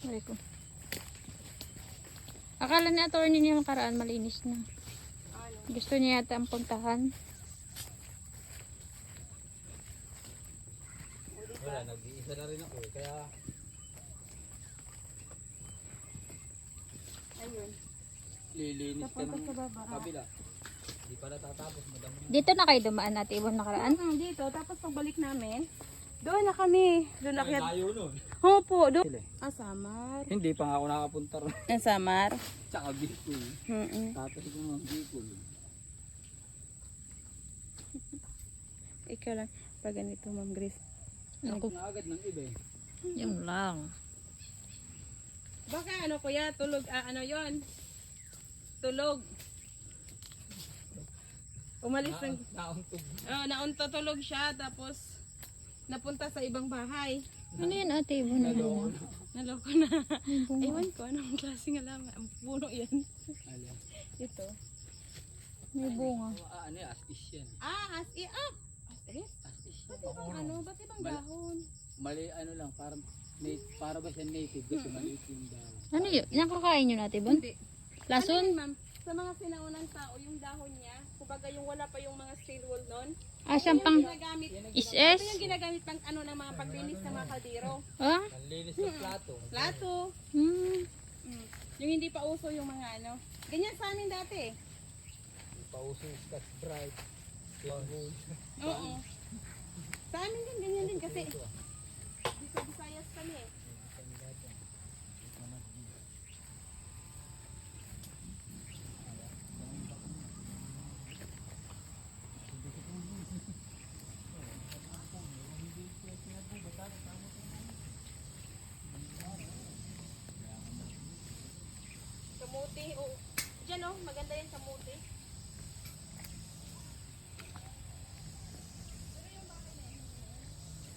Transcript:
Ay ko. Akala ni attorney niya makaraan malinis na. Ano? Gusto niya yata ang puntahan. Wala, nag-iisa na rin ako eh. Kaya Ayun. lilinis ka Papunta ng sa baba. kabila. Hindi pala tatapos, madami. Dito na kayo dumaan natin ibon nakaraan. Dito, tapos pagbalik namin, doon na kami. Doon na Ay, kaya. layo nun. Opo, doon. Sila eh. Samar. Hindi pa nga ako nakapunta rin. Ang Samar. Tsaka Bicol. Tapos ko ng Bicol. Ikaw lang. Pag ganito, Ma'am Grace. Ako na agad ng iba eh. Yung lang. Baka ano kuya, tulog, ano yon? Tulog. Umalis ng, Nauntog. nauntutulog siya, tapos napunta sa ibang bahay. Ano yan ate ibon na lang? Naloko na. Ewan ko, anong klaseng alaman. Ang puno yan. Alam. Ito. May bunga. Ano yan, astis yan. As up! As Astis Ba't yan. ibang ano? Ba't ibang Mali- dahon? Mali ano lang, para ba siya native kasi maliit yung dahon. Ano yun? Nakakain yun ate ibon? Hindi. Ano Lason? yun, ma'am? Sa mga sinaunang tao, yung dahon niya, kumbaga yung wala pa yung mga steel wool nun, Ah, siyang pang ginagamit. is-es? Ito yung ginagamit pang ano ng mga paglinis ng mga kaldero. Ah? Nanlinis ng plato. Plato. Hmm. Yung hindi pa uso yung mga ano. Ganyan sa amin dati. Pauso yung Scotch Brite. Silver. Oo. Sa amin din, ganyan din kasi. Dito Visayas kami eh. Kamuti, oh. Diyan oh, maganda yan kamuti.